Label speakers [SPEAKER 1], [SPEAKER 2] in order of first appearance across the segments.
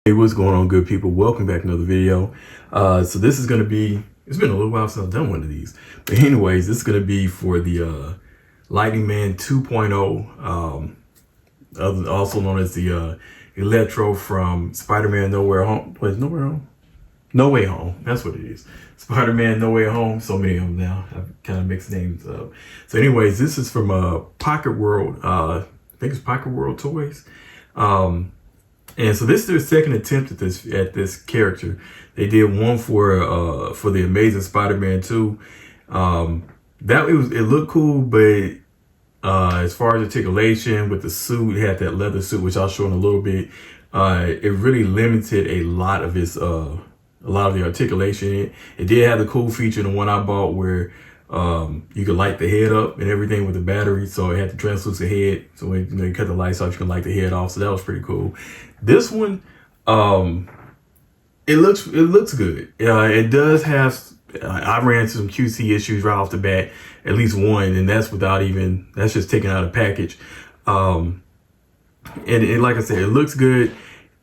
[SPEAKER 1] Hey, what's going on, good people? Welcome back to another video. So this is going to be, it's been a little while since I've done one of these. But anyways, this is going to be for the Lightning Man 2.0, also known as the Electro from Spider-Man No Way Home. Wait, No Way Home? No Way Home. That's what it is. Spider-Man No Way Home. So many of them now. I've kind of mixed names up. So anyways, this is from Pocket World. I think it's Pocket World Toys. And so this is their second attempt at this character. They did one for the Amazing Spider-Man 2. It looked cool, but as far as articulation with the suit, it had that leather suit, which I'll show in a little bit. It really limited a lot of the articulation. It did have the cool feature, the one I bought, where you could light the head up and everything with the battery. So it had the translucent head. So when you cut the lights off, you can light the head off. So that was pretty cool. This one, it looks good. It does have. I ran into some QC issues right off the bat, at least one, and that's just taking out a package. And like I said, it looks good.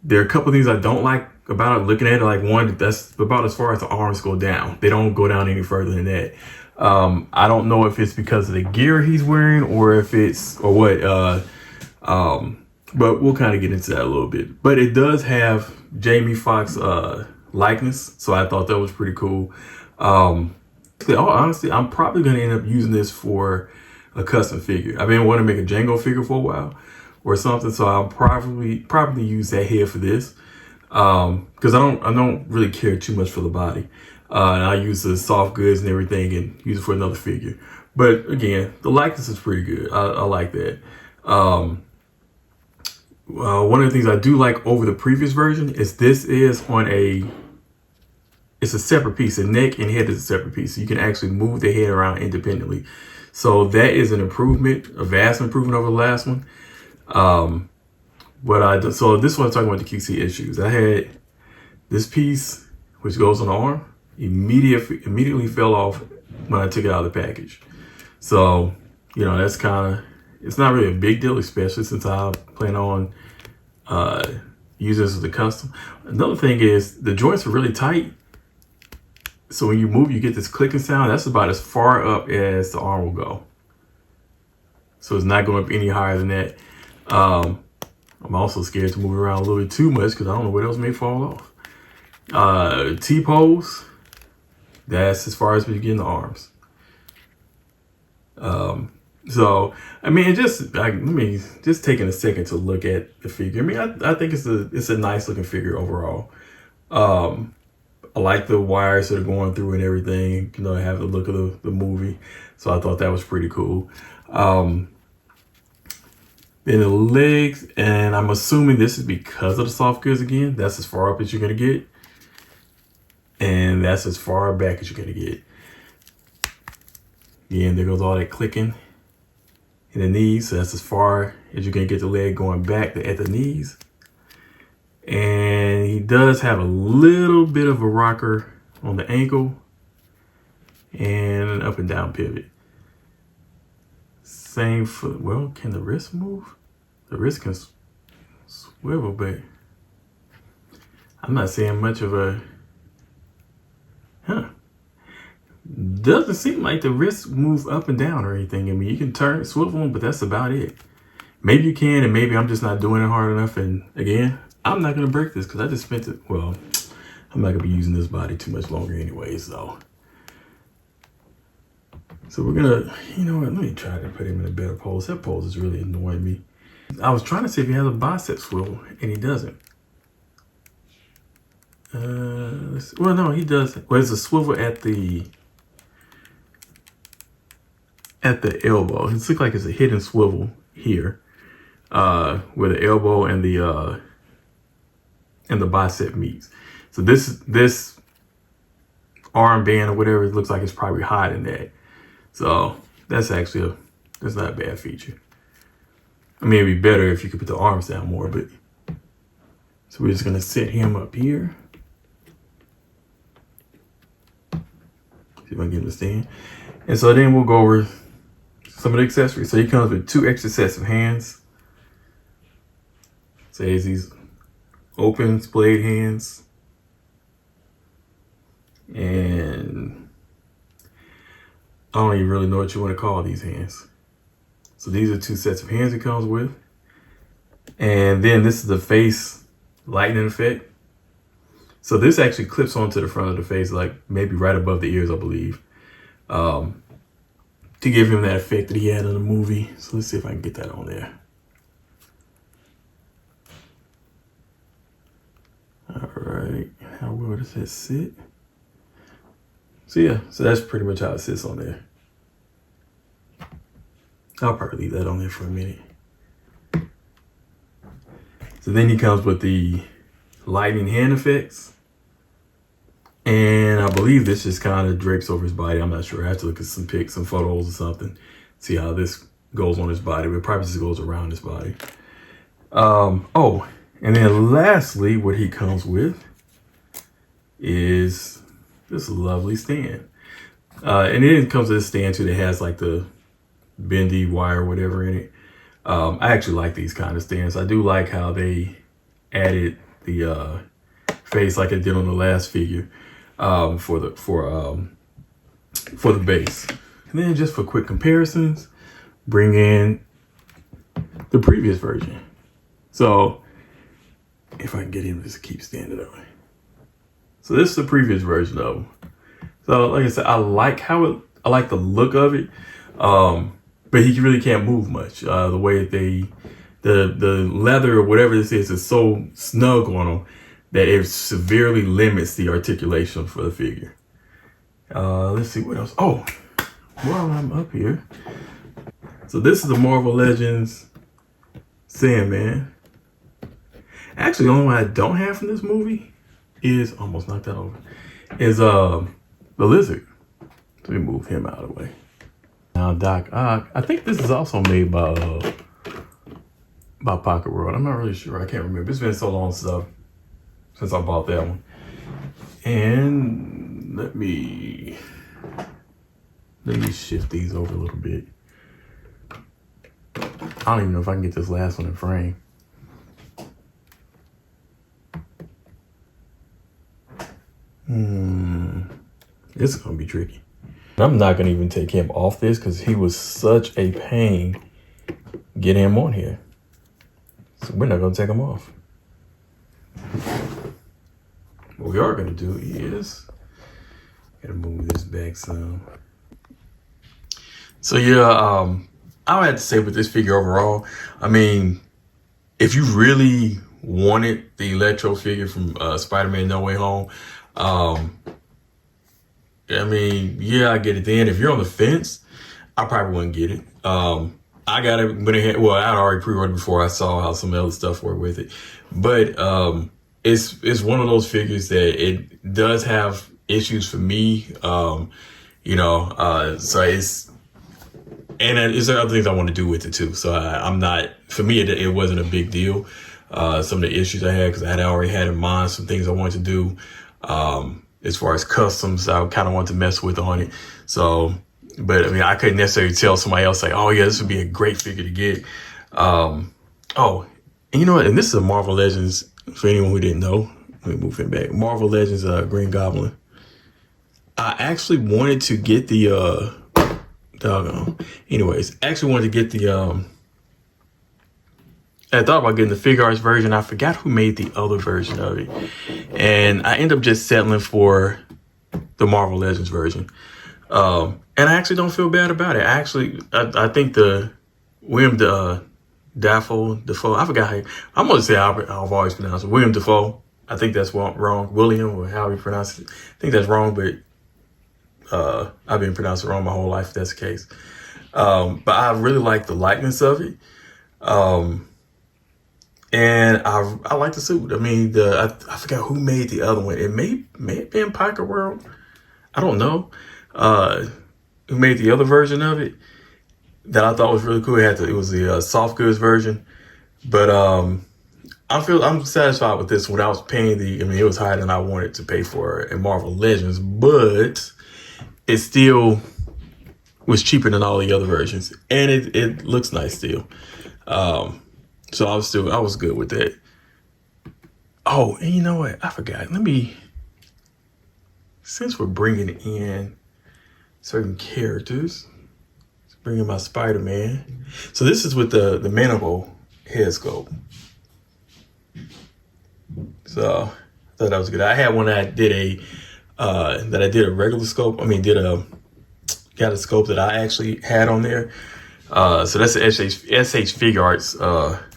[SPEAKER 1] There are a couple of things I don't like about it. Looking at it, like one, that's about as far as the arms go down. They don't go down any further than that. I don't know if it's because of the gear he's wearing or what. But we'll kind of get into that a little bit. But it does have Jamie Foxx likeness, so I thought that was pretty cool. Honestly, I'm probably going to end up using this for a custom figure. I've been wanting to make a Django figure for a while or something, so I'll probably use that head for this, because I don't really care too much for the body. And I use the soft goods and everything and use it for another figure. But again, the likeness is pretty good. I like that. One of the things I do like over the previous version is it's a separate piece. The neck and head is a separate piece. So you can actually move the head around independently. So that is an improvement, a vast improvement over the last one. So this one I'm talking about the QC issues. I had this piece, which goes on the arm, immediately fell off when I took it out of the package. So, that's it's not really a big deal, especially since I plan on using this as a custom. Another thing is the joints are really tight. So when you move, you get this clicking sound. That's about as far up as the arm will go. So it's not going up any higher than that. I'm also scared to move it around a little bit too much because I don't know what else may fall off. T-pose, that's as far as we get in the arms. So, I mean, just taking a second to look at the figure. I mean, I think it's a nice looking figure overall. I like the wires that are going through and everything, have the look of the movie. So I thought that was pretty cool. Then the legs, and I'm assuming this is because of the soft goods again. That's as far up as you're going to get. And that's as far back as you're going to get. Again, there goes all that clicking in the knees. So that's as far as you're going to get the leg going back at the knees. And he does have a little bit of a rocker on the ankle and an up and down pivot. Same foot. Well, can the wrist move? The wrist can swivel, but I'm not seeing much of a, doesn't seem like the wrists move up and down or anything. I mean, you can turn, swivel them, but that's about it. Maybe you can, and maybe I'm just not doing it hard enough. And again, I'm not going to break this because I just spent it. Well, I'm not going to be using this body too much longer anyways, though. So we're going to, let me try to put him in a better pose. That pose is really annoying me. I was trying to see if he has a bicep swivel, and he doesn't. Well, no, he does. Well, there's a swivel at the elbow. It looks like it's a hidden swivel here, where the elbow and the bicep meets. So this armband or whatever, it looks like it's probably hiding that. So that's not a bad feature. I mean, it'd be better if you could put the arms down more, but so we're just gonna set him up here. See if I can get him to stand. And so then we'll go over some of the accessories. So he comes with 2 extra sets of hands. So he has these open splayed hands. And I don't even really know what you want to call these hands. So these are 2 sets of hands it comes with. And then this is the face lightning effect. So this actually clips onto the front of the face, like maybe right above the ears, I believe, to give him that effect that he had in the movie. So let's see if I can get that on there. All right, how well does that sit? So yeah, so that's pretty much how it sits on there. I'll probably leave that on there for a minute. So then he comes with the lightning hand effects. And I believe this just kind of drapes over his body. I'm not sure. I have to look at some pics, some photos or something, see how this goes on his body. But it probably just goes around his body. Oh, and then lastly, what he comes with is this lovely stand. And then it comes with a stand too that has like the bendy wire or whatever in it. I actually like these kind of stands. I do like how they added the face like it did on the last figure for the base. And then just for quick comparisons, bring in the previous version. So if I can get him to just keep standing up. So this is the previous version of him. So like I said, I like I like the look of it. But he really can't move much. The way that the leather or whatever this is so snug on him that it severely limits the articulation for the figure. Let's see what else. Oh, while I'm up here. So this is the Marvel Legends Sandman. Actually, the only one I don't have from this movie is, almost knocked that over, is the Lizard. Let me move him out of the way. Now Doc Ock, I think this is also made by Pocket World. I'm not really sure. I can't remember. It's been so long since I bought that one. And let me shift these over a little bit. I don't even know if I can get this last one in frame. This is gonna be tricky. I'm not gonna even take him off this because he was such a pain getting him on here. So we're not gonna take him off. What we are gonna do is, gotta move this back some. So yeah, I would have to say with this figure overall, I mean, if you really wanted the Electro figure from Spider-Man No Way Home, I mean, yeah, I get it then. If you're on the fence, I probably wouldn't get it. I got it, well, I'd already pre-ordered before I saw how some other stuff worked with it. But it's one of those figures that it does have issues for me. So it's, and there's other things I want to do with it too. So I'm not, for me, it wasn't a big deal. Some of the issues I had, because I had already had in mind some things I wanted to do. As far as customs, I kind of wanted to mess with on it. So, but I mean, I couldn't necessarily tell somebody else like, oh yeah, this would be a great figure to get. Oh, and you know what? And this is a Marvel Legends, for anyone who didn't know, let me move it back. Marvel Legends Green Goblin. I actually wanted to get the, anyways, actually wanted to get the, I thought about getting the Figure Arts version. I forgot who made the other version of it. And I ended up just settling for the Marvel Legends version. And I actually don't feel bad about it. I think the William Dafoe, I forgot how, I'm going to say I've always pronounced it. William Dafoe. I think that's wrong. William, or how we pronounce it. I think that's wrong, but I've been pronouncing it wrong my whole life if that's the case. But I really like the likeness of it. And I like the suit. I mean, I forgot who made the other one. It may have been Pocket World. I don't know. Who made the other version of it that I thought was really cool. It was the soft goods version. But I'm satisfied with this one. I was paying it was higher than I wanted to pay for in Marvel Legends, but it still was cheaper than all the other versions. And it looks nice still. So I was good with that. Oh, and you know what? I forgot. Since we're bringing in certain characters, let's bring in my Spider-Man. So this is with the Maniple head sculpt. So I thought that was good. I had one that I did a regular sculpt. I mean, got a sculpt that I actually had on there. So that's the SH Figure Arts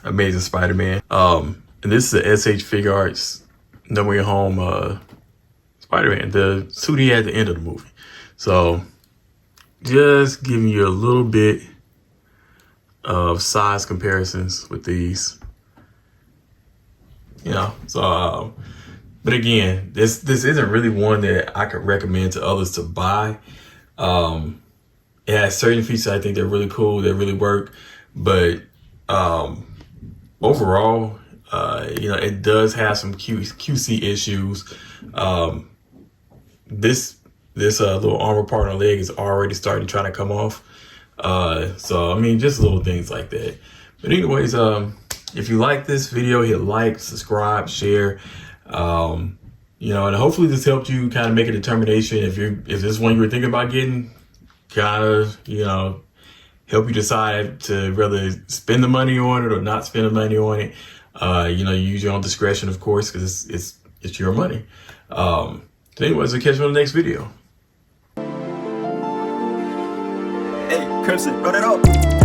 [SPEAKER 1] Amazing Spider-Man. And this is the SH Figure Arts No Way Home Spider-Man, the suit he had at the end of the movie. So just giving you a little bit of size comparisons with these. You know, so but again, this isn't really one that I could recommend to others to buy. It has certain features I think they're really cool, that really work, but overall, you know, it does have some QC issues. This little armor part on the leg is already starting to try to come off. So I mean, just little things like that. But anyways, if you like this video, hit like, subscribe, share. You know, and hopefully this helped you kind of make a determination if this is one you were thinking about getting, kind of, you know, help you decide to whether spend the money on it or not spend the money on it. You know, you use your own discretion, of course, because it's your money. So anyways, we'll catch you on the next video.
[SPEAKER 2] Hey, Crimson, run it up.